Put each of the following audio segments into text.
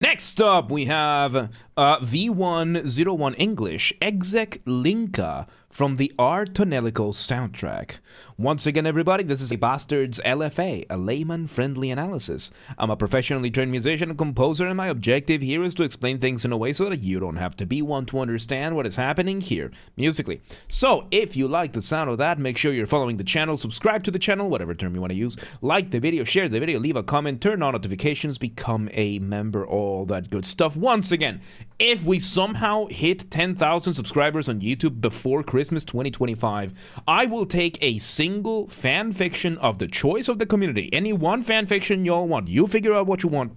Next up, we have V101 English, Exec Linka from the Tonelico soundtrack. Once again, everybody, this is a Basterd's LFA, a layman-friendly analysis. I'm a professionally trained musician and composer, and my objective here is to explain things in a way so that you don't have to be one to understand what is happening here, musically. So, if you like the sound of that, make sure you're following the channel, subscribe to the channel, whatever term you want to use, like the video, share the video, leave a comment, turn on notifications, become a member, all that good stuff. Once again, if we somehow hit 10,000 subscribers on YouTube before Christmas 2025, I will take a single fan fiction of the choice of the community. Any one fan fiction y'all want. You figure out what you want.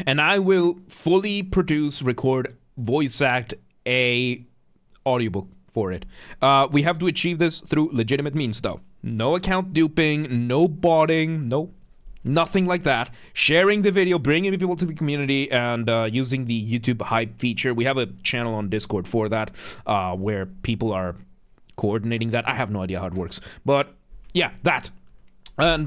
And I will fully produce, record, voice act a audiobook for it. We have to achieve this through legitimate means, though. No account duping, no botting, nothing like that. Sharing the video, bringing people to the community, and using the YouTube hype feature. We have a channel on Discord for that, where people are coordinating that. I have no idea how it works. But yeah, that. And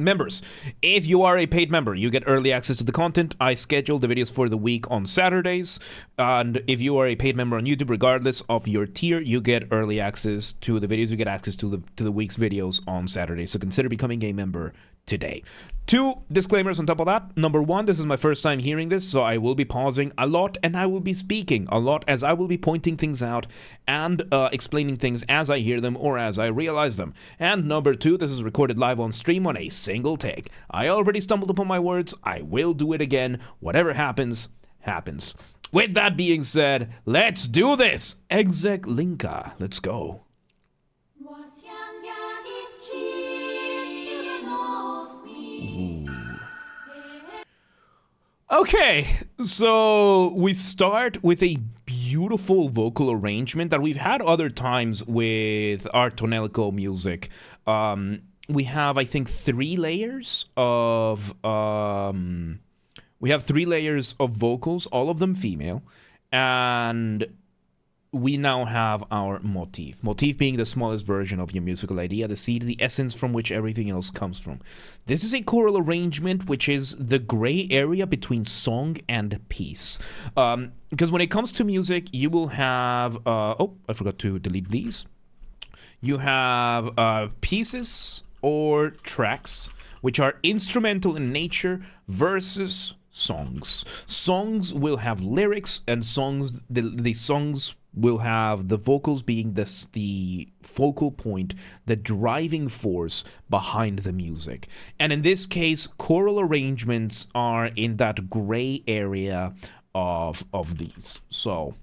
members, if you are a paid member, you get early access to the content. I schedule the videos for the week on Saturdays. And if you are a paid member on YouTube, regardless of your tier, you get early access to the videos. You get access to the week's videos on Saturdays. So consider becoming a member today. 2 disclaimers on top of that. Number 1, this is my first time hearing this, so I will be pausing a lot and I will be speaking a lot, as I will be pointing things out and explaining things as I hear them or as I realize them. And number 2, this is recorded live on stream on a single take. I already stumbled upon my words. I will do it again. Whatever happens, happens. With that being said, let's do this. Exec Linka. Let's go. Okay, so we start with a beautiful vocal arrangement that we've had other times with our Tonelico music. We have, I think, 3 layers of vocals, all of them female, and we now have our motif. Motif being the smallest version of your musical idea, the seed, the essence from which everything else comes from. This is a choral arrangement, which is the gray area between song and piece. Because when it comes to music, you will have... oh, I forgot to delete these. You have pieces or tracks, which are instrumental in nature, versus songs. Songs will have lyrics, and the songs will have the vocals being the focal point, the driving force behind the music. And in this case, choral arrangements are in that gray area of these. So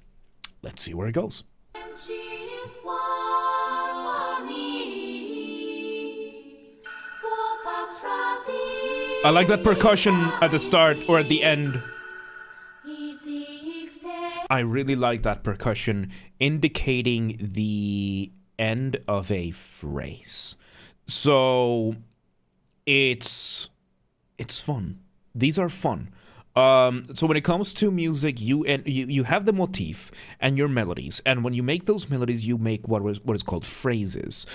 let's see where it goes. I like that percussion at the start or at the end. I really like that percussion indicating the end of a phrase. So it's fun. These are fun. So when it comes to music, you have the motif and your melodies, and when you make those melodies, you make what is called phrases.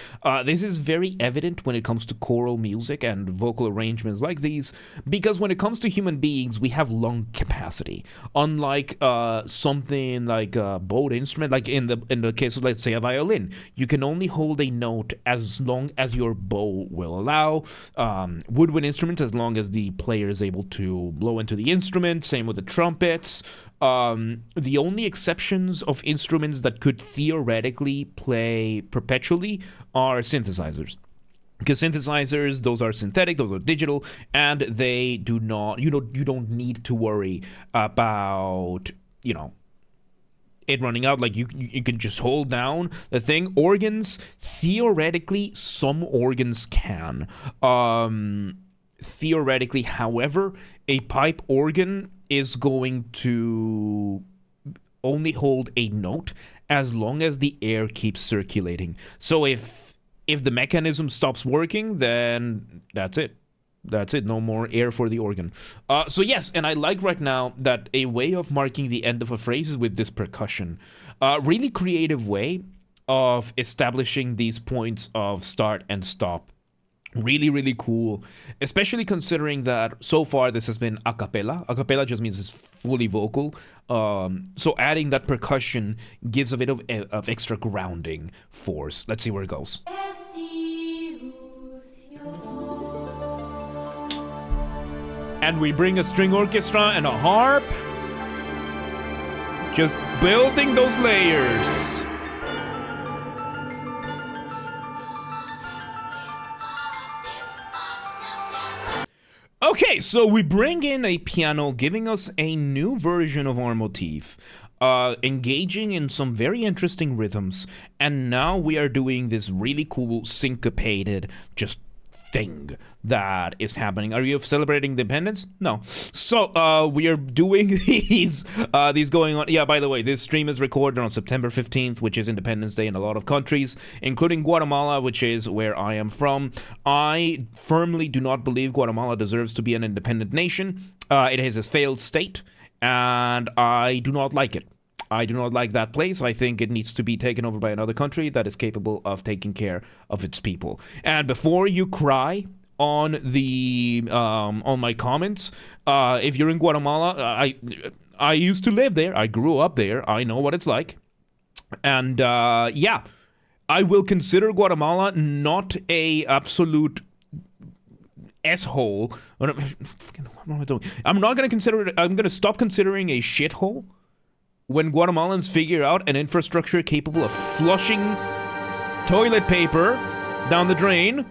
This is very evident when it comes to choral music and vocal arrangements like these, because when it comes to human beings, we have lung capacity. Unlike something like a bowed instrument, like in the case of, let's say, a violin, you can only hold a note as long as your bow will allow. Woodwind instruments, as long as the player is able to blow into the instrument. Same with the trumpets. The only exceptions of instruments that could theoretically play perpetually are synthesizers. Because synthesizers, those are synthetic, those are digital, and they do not, you don't need to worry about, it running out. Like you can just hold down the thing. Organs, theoretically, some organs can. Theoretically, however, a pipe organ is going to only hold a note as long as the air keeps circulating. So if the mechanism stops working, then that's it. That's it. No more air for the organ. So yes, and I like right now that a way of marking the end of a phrase is with this percussion. Really creative way of establishing these points of start and stop Really, really cool, especially considering that so far this has been a cappella. A cappella just means it's fully vocal. So adding that percussion gives a bit of extra grounding force. Let's see where it goes. And we bring a string orchestra and a harp. Just building those layers. Okay, so we bring in a piano, giving us a new version of our motif, engaging in some very interesting rhythms, and now we are doing this really cool syncopated just thing that is happening. Are you celebrating independence? No. So we are doing these going on. Yeah, by the way, this stream is recorded on September 15th, which is Independence Day in a lot of countries, including Guatemala, which is where I am from. I firmly do not believe Guatemala deserves to be an independent nation. It is a failed state, and I do not like it. I do not like that place. I think it needs to be taken over by another country that is capable of taking care of its people. And before you cry on the on my comments, if you're in Guatemala, I used to live there. I grew up there. I know what it's like. And yeah, I will consider Guatemala not a absolute s-hole. What am I doing? I'm not going to consider it. I'm going to stop considering a shithole when Guatemalans figure out an infrastructure capable of flushing toilet paper down the drain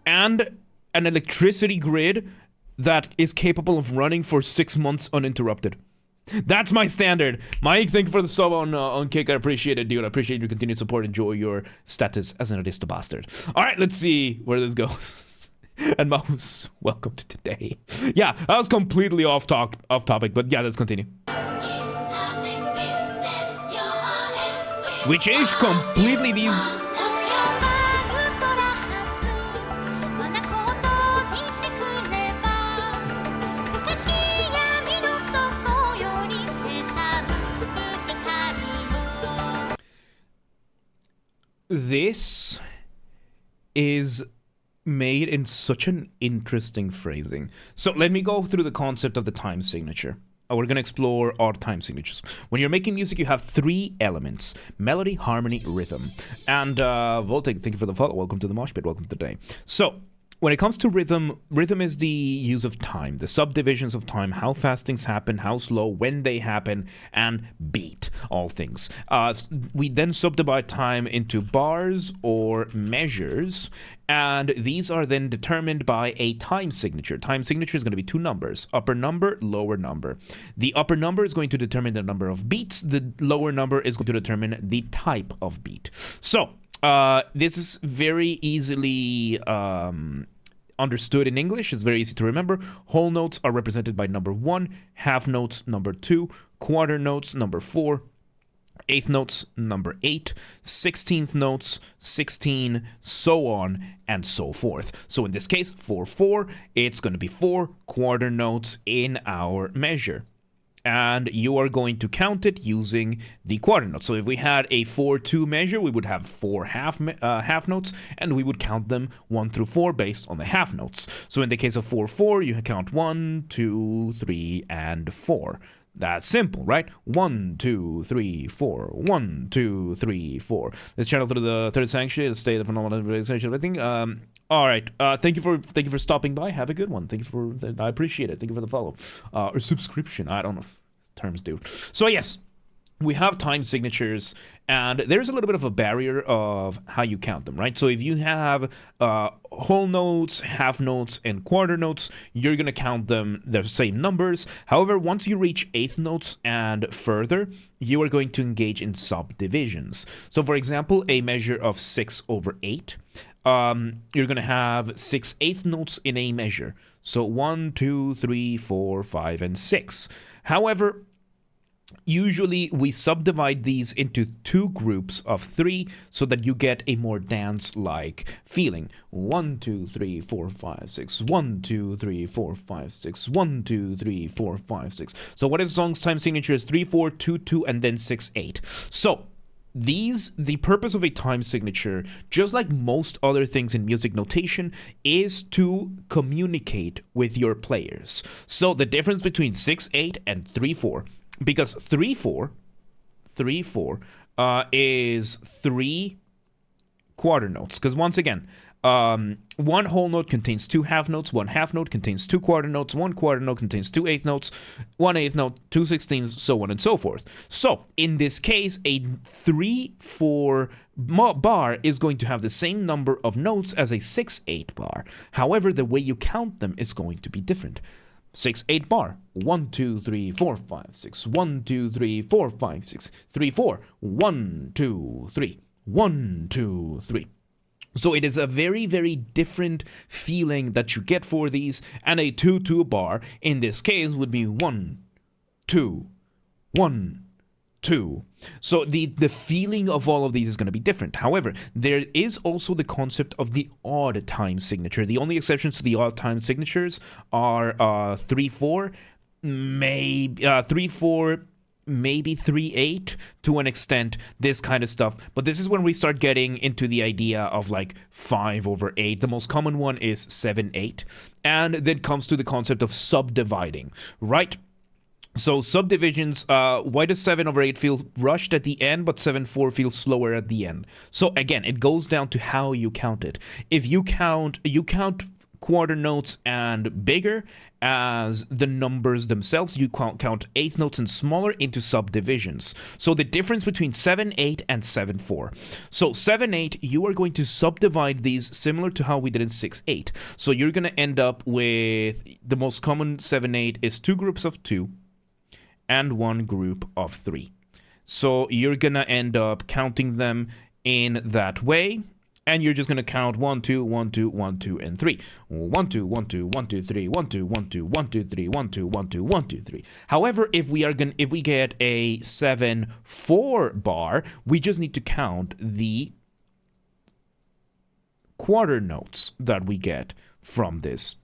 and an electricity grid that is capable of running for 6 months uninterrupted. That's my standard. Mike, thank you for the sub on Kick. I appreciate it, dude. I appreciate your continued support. Enjoy your status as an artist bastard. All right, let's see where this goes. And Mouse, welcome to today. Yeah, that was completely off topic, but yeah, let's continue. We changed completely these. This is made in such an interesting phrasing. So let me go through the concept of the time signature. We're going to explore our time signatures. When you're making music, you have 3 elements: melody, harmony, rhythm. And Voltec, thank you for the follow. Welcome to the mosh pit. Welcome today. So when it comes to rhythm, rhythm is the use of time, the subdivisions of time, how fast things happen, how slow, when they happen, and beat, all things. We then subdivide time into bars or measures, and these are then determined by a time signature. Time signature is going to be 2 numbers, upper number, lower number. The upper number is going to determine the number of beats. The lower number is going to determine the type of beat. So this is very easily understood in English. It's very easy to remember. Whole notes are represented by number 1, half notes number 2, quarter notes number 4, eighth notes number 8, 16th notes 16, so on and so forth. So in this case, 4/4, it's going to be 4 quarter notes in our measure. And you are going to count it using the quarter notes. So if we had a 4/2 measure, we would have 4 half notes, and we would count them 1 through 4 based on the half notes. So in the case of 4/4, you count 1, 2, 3, and 4. That's simple, right? 1, 2, 3, 4. 1, 2, 3, 4. Let's channel through the third sanctuary. Let's stay the phenomenal sanctuary. I think. All right. Thank you for stopping by. Have a good one. I appreciate it. Thank you for the follow or subscription. I don't know if terms do. So yes, we have time signatures, and there's a little bit of a barrier of how you count them, right? So if you have whole notes, half notes, and quarter notes, you're going to count them the same numbers. However, once you reach eighth notes and further, you are going to engage in subdivisions. So for example, a measure of 6/8, you're going to have 6 eighth notes in a measure. So 1, 2, 3, 4, 5, and 6. However, usually we subdivide these into 2 groups of 3 so that you get a more dance-like feeling. 1, 2, 3, 4, 5, 6. 1, 2, 3, 4, 5, 6. 1, 2, 3, 4, 5, 6. So what is the song's time signature is 3, 4, 2, 2, and then 6, 8. So the purpose of a time signature, just like most other things in music notation, is to communicate with your players. So the difference between 6/8 and 3/4, because 3/4 is 3 quarter notes, because once again, one whole note contains 2 half notes, one half note contains 2 quarter notes, one quarter note contains 2 eighth notes, 1/8 note, 2 16ths, so on and so forth. So in this case, a 3/4 bar is going to have the same number of notes as a 6/8 bar. However, the way you count them is going to be different. 6/8 bar, 1 2 3 4 5 6, 1 2 3 4 5 6, 3 4, 1 2 3, 1 2 3. So it is a very, very different feeling that you get for these, and a 2/2 bar in this case would be 1 2 1 2. So the feeling of all of these is going to be different. However, there is also the concept of the odd time signature. The only exceptions to the odd time signatures are 3/4, maybe 3/4. Maybe 3/8 to an extent, this kind of stuff. But this is when we start getting into the idea of like 5/8. The most common one is 7/8. And then comes to the concept of subdividing, right? So subdivisions, why does 7/8 feel rushed at the end, but 7/4 feels slower at the end? So again, it goes down to how you count it. If you count quarter notes and bigger as the numbers themselves, you count eighth notes and smaller into subdivisions. So the difference between 7/8 and 7/4. So 7/8, you are going to subdivide these similar to how we did in 6/8. So you're going to end up with the most common 7/8 is 2 groups of 2 and 1 group of 3. So you're going to end up counting them in that way. And you're just going to count 1 2 1 2 1 2 and 3. 1 2 1 2 1 2 3 1 2 1 2 1 2 3 1 2 1 2 1 2 3. However, if we get a 7/4 bar, we just need to count the quarter notes that we get from this.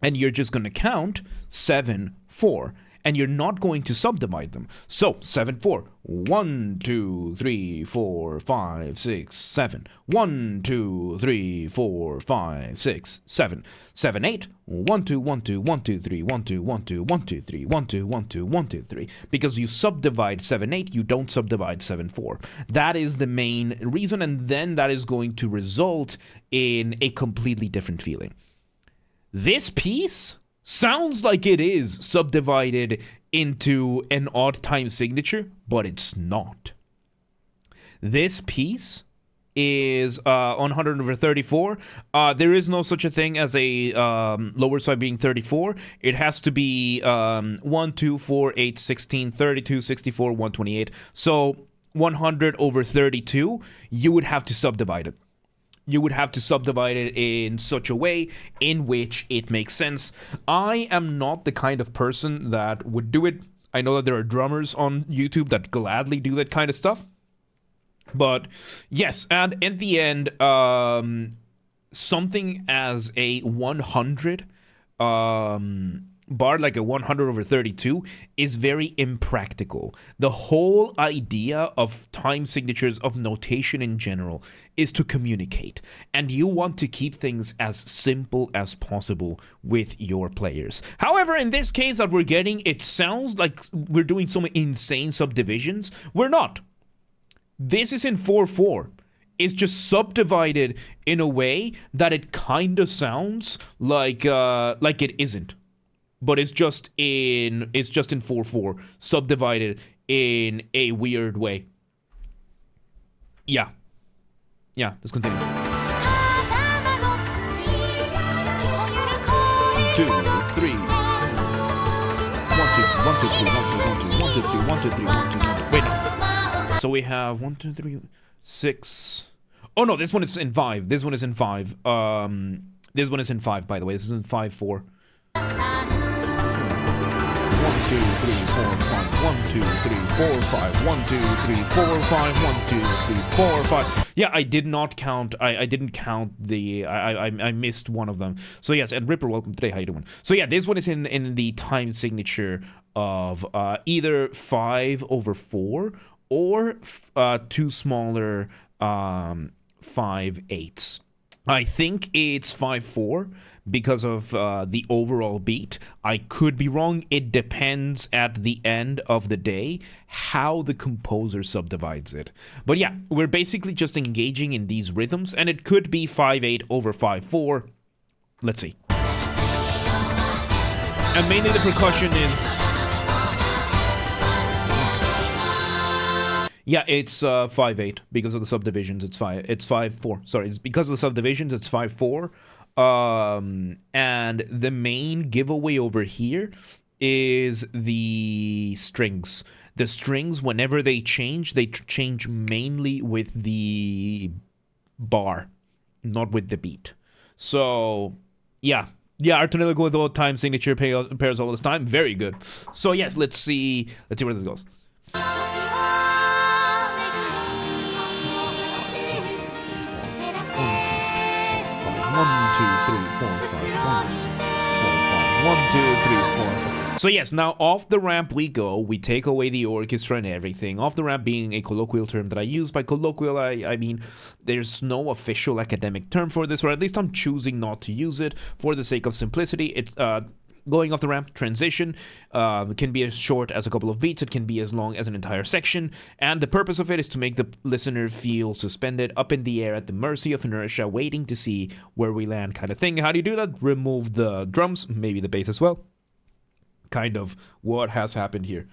And you're just going to count 7/4. And you're not going to subdivide them. So 7/4, 1 2 3 4 5 6 7. 1 2 3 4 5 6 7. 7/8, 1 2 1 2 1 2 3 1 2 1 2 1 2 3 1 2 1 2 1 2 3. Because you subdivide 7/8, you don't subdivide 7/4. That is the main reason, and then that is going to result in a completely different feeling. This piece sounds like it is subdivided into an odd time signature, but it's not. This piece is 134. There is no such a thing as a lower side being 34. It has to be 1, 2, 4, 8, 16, 32, 64, 128. So 100/32, you would have to subdivide it. You would have to subdivide it in such a way in which it makes sense. I am not the kind of person that would do it. I know that there are drummers on YouTube that gladly do that kind of stuff. But yes, and at the end, something as a 100 bar, like a 100/32, is very impractical. The whole idea of time signatures, of notation in general, is to communicate. And you want to keep things as simple as possible with your players. However, in this case that we're getting, it sounds like we're doing some insane subdivisions. We're not. This is in 4/4. It's just subdivided in a way that it kind of sounds like it isn't. But it's just in 4/4, subdivided in a weird way. Yeah, let's continue. 1 2 3 1 2 1 2 3 1 2 1 2 1 2 3 1 2 3 1 2 1. Wait, no. So we have 1 2 3 6. Oh no, this one is in 5. This one is in 5. This one is in 5, by the way. This is in 5/4. 1 2 3 4 5 1 2 3 4 5 1 2 3 4 5 1 2 3 4 5. Yeah, I did not count. I didn't count the. I missed one of them. So yes, and Ripper, welcome today. How you doing? So yeah, this one is in the time signature of either 5/4 or two smaller 5/8. I think it's 5/4 because of the overall beat. I could be wrong. It depends at the end of the day how the composer subdivides it. But yeah, we're basically just engaging in these rhythms, and it could be 5/8 over 5/4. Let's see. And mainly the percussion is... Yeah, it's 5/8 because of the subdivisions. It's 5/4. Sorry, it's because of the subdivisions. It's 5/4. And the main giveaway over here is the strings. The strings, whenever they change change mainly with the bar, not with the beat. So, yeah. Yeah, our Tonelico with the time signature pairs all this time. Very good. So, yes, let's see where this goes. 1, 2, 3, 4, 5, 1, 2, 3, 4, 5. So yes, now off the ramp we go. We take away the orchestra and everything. Off the ramp being a colloquial term that I use. By colloquial, I mean there's no official academic term for this, or at least I'm choosing not to use it for the sake of simplicity. It's going off the ramp transition can be as short as a couple of beats. It can be as long as an entire section. And the purpose of it is to make the listener feel suspended up in the air at the mercy of inertia, waiting to see where we land kind of thing. How do you do that? Remove the drums, maybe the bass as well. Kind of what has happened here.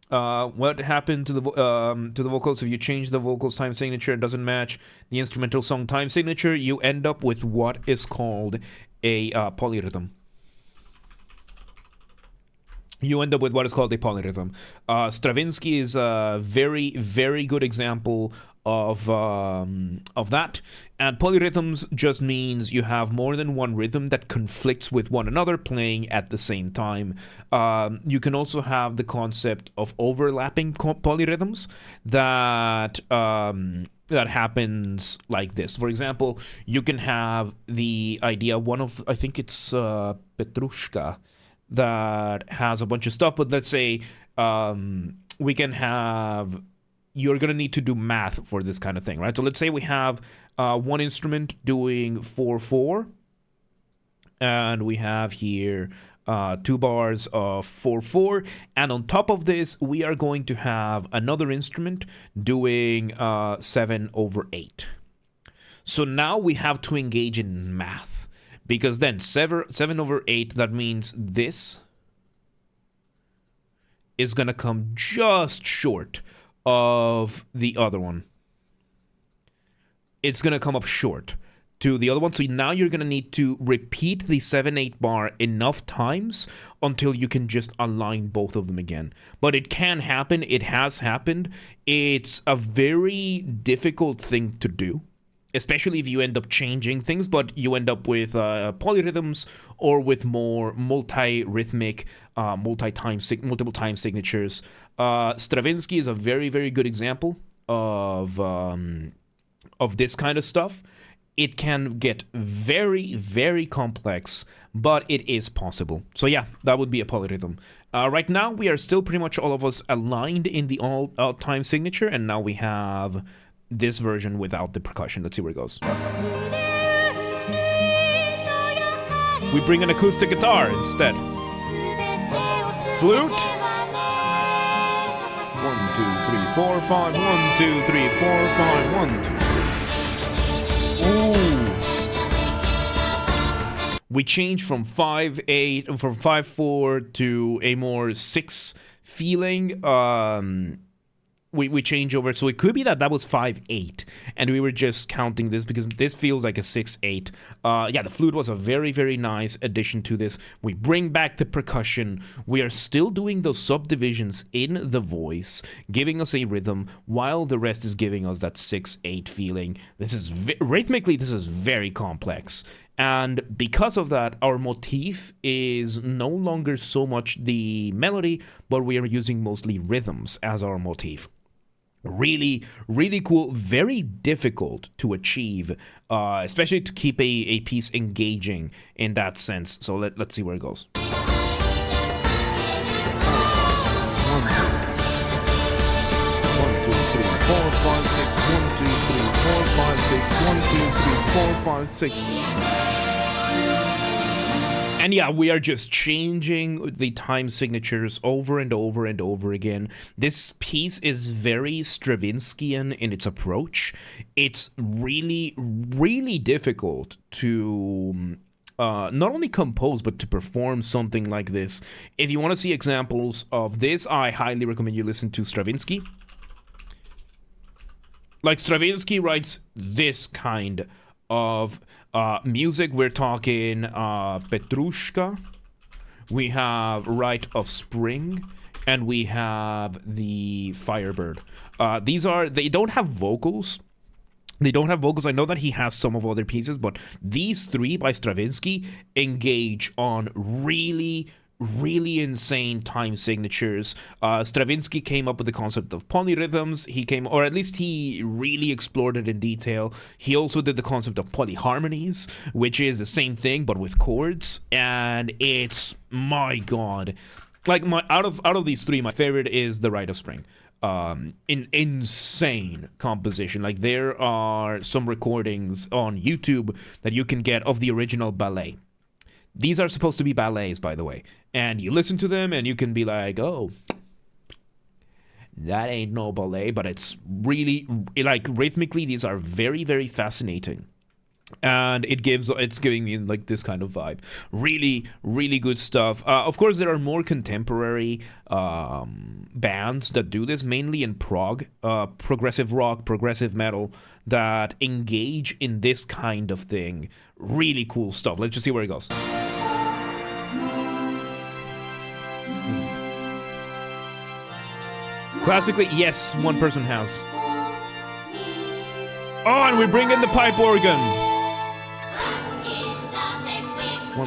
What happened to the vocals? If you change the vocals time signature, it doesn't match the instrumental song time signature, you end up with what is called a polyrhythm. You end up with what is called a polyrhythm. Stravinsky is a very, very good example of that. And polyrhythms just means you have more than one rhythm that conflicts with one another playing at the same time. You can also have the concept of overlapping polyrhythms that happens like this. For example, you can have the idea, I think it's Petrushka, that has a bunch of stuff, but let's say we can have, you're going to need to do math for this kind of thing, right? So let's say we have one instrument doing 4/4, and we have here 2 bars of 4/4, and on top of this, we are going to have another instrument doing 7/8. So now we have to engage in math. Because then 7/8, that means this is going to come just short of the other one. It's going to come up short to the other one. So now you're going to need to repeat the 7/8 bar enough times until you can just align both of them again. But it can happen. It has happened. It's a very difficult thing to do, especially if you end up changing things, but you end up with polyrhythms or with more multi-rhythmic, multiple time signatures. Stravinsky is a very, very good example of this kind of stuff. It can get very, very complex, but it is possible. So yeah, that would be a polyrhythm. Right now, we are still pretty much all of us aligned in the all time signature, and now we have this version without the percussion. Let's see where it goes. We bring an acoustic guitar instead. Flute. 1, 2, 3, 4, 5. 1, 2, 3, 4, 5. 1, 2. Ooh. We change from 5/4 to a more 6 feeling. We change over, so it could be that was 5/8, and we were just counting this because this feels like a 6/8. Yeah, the flute was a very, very nice addition to this. We bring back the percussion. We are still doing those subdivisions in the voice, giving us a rhythm, while the rest is giving us that 6/8 feeling. This is rhythmically, this is very complex. And because of that, our motif is no longer so much the melody, but we are using mostly rhythms as our motif. Really, really cool. Very difficult to achieve, especially to keep a piece engaging in that sense. So let's see where it goes. 6. 1, 2, 3, 4, 5, 6. And yeah, we are just changing the time signatures over and over and over again. This piece is very Stravinskyan in its approach. It's really, really difficult to not only compose, but to perform something like this. If you want to see examples of this, I highly recommend you listen to Stravinsky. Like, Stravinsky writes this kind of music. We're talking Petrushka, we have Rite of Spring, and we have the Firebird. They don't have vocals. They don't have vocals. I know that he has some of other pieces, but these three by Stravinsky engage on really, really insane time signatures. Stravinsky came up with the concept of polyrhythms. Or at least he really explored it in detail. He also did the concept of polyharmonies, which is the same thing but with chords. And it's, my God, like, out of these three, my favorite is the Rite of Spring. Insane composition. Like, there are some recordings on YouTube that you can get of the original ballet. These are supposed to be ballets, by the way. And you listen to them and you can be like, oh, that ain't no ballet. But it's really, like, rhythmically, these are very, very fascinating. And it's giving me like this kind of vibe. Really, really good stuff. Of course, there are more contemporary bands that do this, mainly in prog, progressive rock, progressive metal, that engage in this kind of thing. Really cool stuff. Let's just see where it goes. Classically, yes, one person has. Oh, and we bring in the pipe organ. One,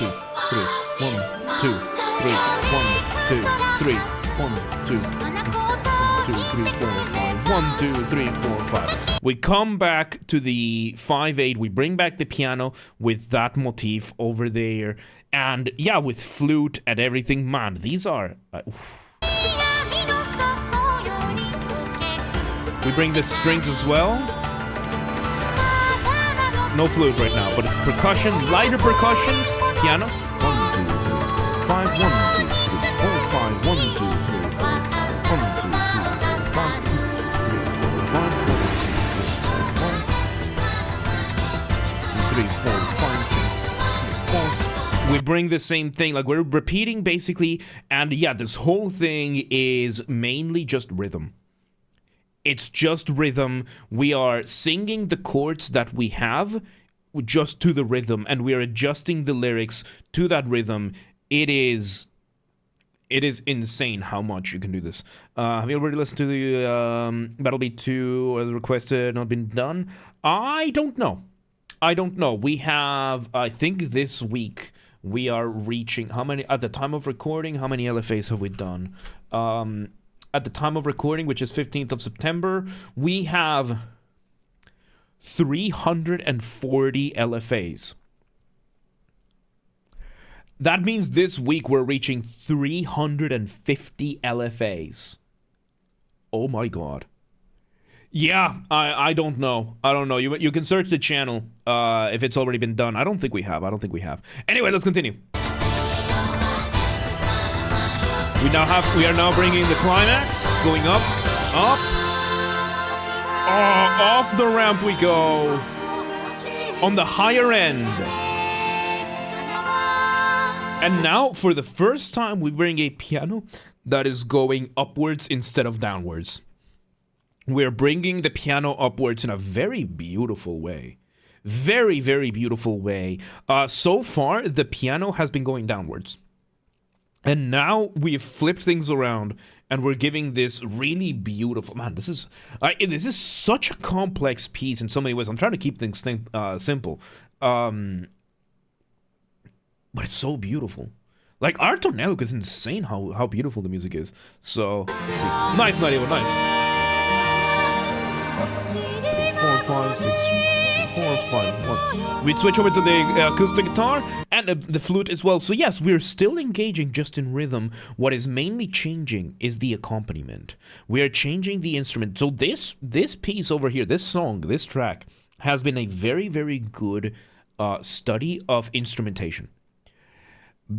two, three, 1, 2, 3, 1, 2, 3, 1, 2, 3, 4, 5, 1, 2, 3, 4, 5. We come back to the 5/8. We bring back the piano with that motif over there, and yeah, with flute and everything. Man, these are. We bring the strings as well. No flute right now, but it's percussion, lighter percussion, piano. 1, 2, 3, 5, 1, 2, 3, 4, 5, 1, 2, 3, 4, 5, 1, 2, 3, 4, 5, 6, 4. We bring the same thing, like, we're repeating basically, and yeah, this whole thing is mainly just rhythm. It's just rhythm. We are singing the chords that we have just to the rhythm, and we are adjusting the lyrics to that rhythm. It is insane how much you can do this. Have you already listened to the Battle Beat 2 as requested, not been done? I don't know. We have, I think this week, we are reaching, how many, at the time of recording, how many LFAs have we done? At the time of recording, which is 15th of September, we have 340 LFAs. That means this week we're reaching 350 LFAs. Oh my God. Yeah, I don't know. You can search the channel if it's already been done. I don't think we have. Anyway, let's continue. We are now bringing the climax, going up. Oh, off the ramp we go. On the higher end. And now, for the first time, we bring a piano that is going upwards instead of downwards. We're bringing the piano upwards in a very beautiful way. Very, very beautiful way. So far, the piano has been going downwards. And now we've flipped things around, and we're giving this really beautiful... Man, this is such a complex piece in so many ways. I'm trying to keep things simple. But it's so beautiful. Like, our Tonelico is insane how beautiful the music is. So, let's see. Nice, Nadia, nice. 3, 4, 5, 6, 4, fine. We switch over to the acoustic guitar and the flute as well. So yes, we're still engaging just in rhythm. What is mainly changing is the accompaniment. We are changing the instrument. So this piece over here, this song, this track, has been a very, very good study of instrumentation.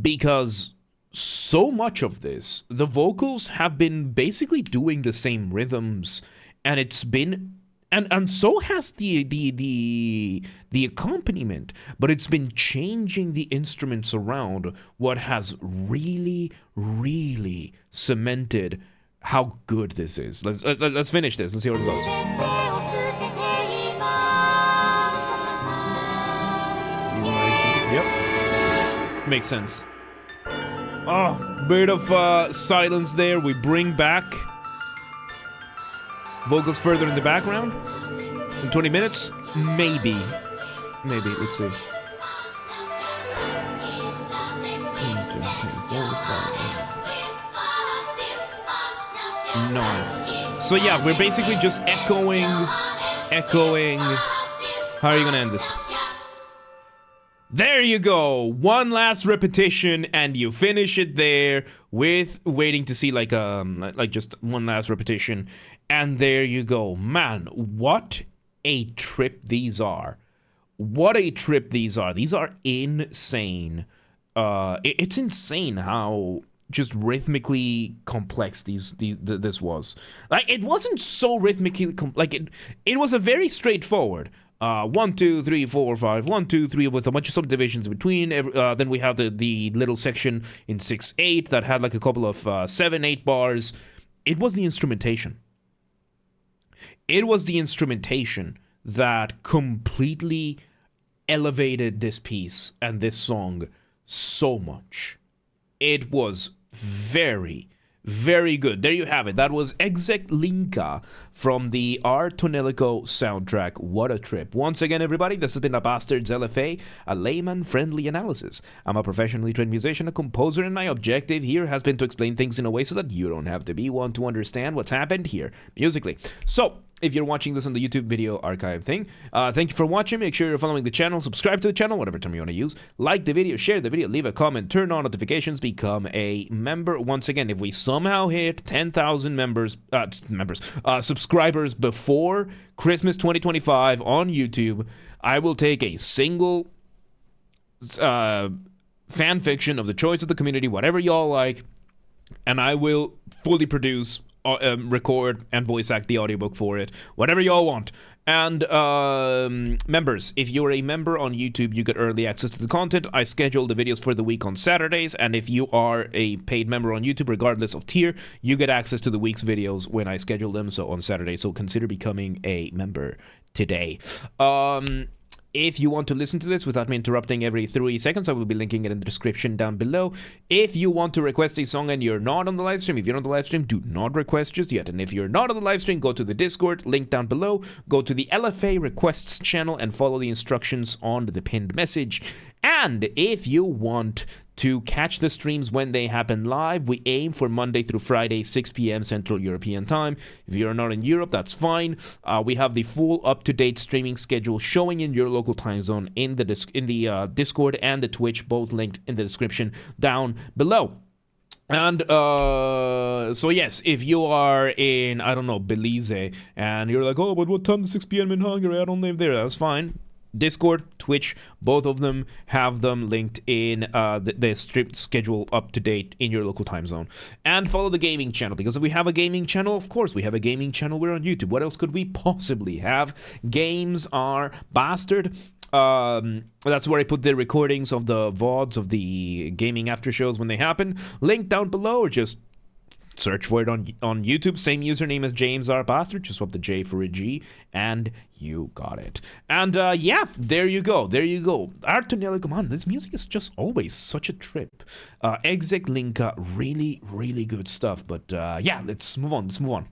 Because so much of this, the vocals have been basically doing the same rhythms, and it's been... And so has the accompaniment, but it's been changing the instruments around, what has really, really cemented how good this is. Let's finish this. Let's see how it goes. Yep, makes sense. Oh, bit of silence there. We bring back vocals further in the background. In 20 minutes? Maybe. Maybe. Let's see. 1, 2, 3, 4, 5. Nice. So yeah, we're basically just echoing. How are you gonna end this? There you go. One last repetition, and you finish it there with waiting to see like just one last repetition, and there you go. Man, what a trip these are! What a trip these are! These are insane. It's insane how just rhythmically complex this was. Like, it wasn't so rhythmically it was a very straightforward. 1, 2, 3, 4, 5, 1, 2, 3, with a bunch of subdivisions in between. Then we have the little section in 6/8 that had like a couple of 7/8 bars. It was the instrumentation. It was the instrumentation that completely elevated this piece and this song so much. It was very, very good. There you have it. That was Layman-Friendly from the Tonelico soundtrack. What a trip. Once again, everybody, this has been a Basterd's LFA, a layman-friendly analysis. I'm a professionally trained musician, a composer, and my objective here has been to explain things in a way so that you don't have to be one to understand what's happened here musically. So, if you're watching this on the YouTube video archive thing, thank you for watching. Make sure you're following the channel, subscribe to the channel, whatever term you want to use. Like the video, share the video, leave a comment, turn on notifications, become a member. Once again, if we somehow hit 10,000 subscribers before Christmas 2025 on YouTube, I will take a single fan fiction of the choice of the community, whatever y'all like, and I will fully produce, record, and voice act the audiobook for it, whatever y'all want. And members, if you're a member on YouTube, you get early access to the content. I schedule the videos for the week on Saturdays, and if you are a paid member on YouTube, regardless of tier, you get access to the week's videos when I schedule them, so on Saturday. So consider becoming a member today. If you want to listen to this without me interrupting every 3 seconds, I will be linking it in the description down below. If you want to request a song and you're not on the live stream, if you're on the live stream, do not request just yet. And if you're not on the live stream, go to the Discord, link down below. Go to the LFA requests channel and follow the instructions on the pinned message. And if you want to catch the streams when they happen live, we aim for Monday through Friday, 6 p.m. Central European Time. If you're not in Europe, that's fine. We have the full up-to-date streaming schedule showing in your local time zone in the Discord and the Twitch, both linked in the description down below. And so yes, if you are in, I don't know, Belize, and you're like, oh, but what time is 6 p.m. in Hungary? I don't live there. That's fine. Discord, Twitch, both of them have them linked in the strict schedule up to date in your local time zone. And follow the gaming channel, because if we have a gaming channel, of course we have a gaming channel. We're on YouTube. What else could we possibly have? Games are Basterd. That's where I put the recordings of the VODs of the gaming after shows when they happen. Link down below, or just search for it on YouTube. Same username as James R. Basterd. Just swap the J for a G, and you got it. And yeah, there you go. There you go. Tonelico, man, this music is just always such a trip. Layman-Friendly, really, really good stuff. But yeah, let's move on.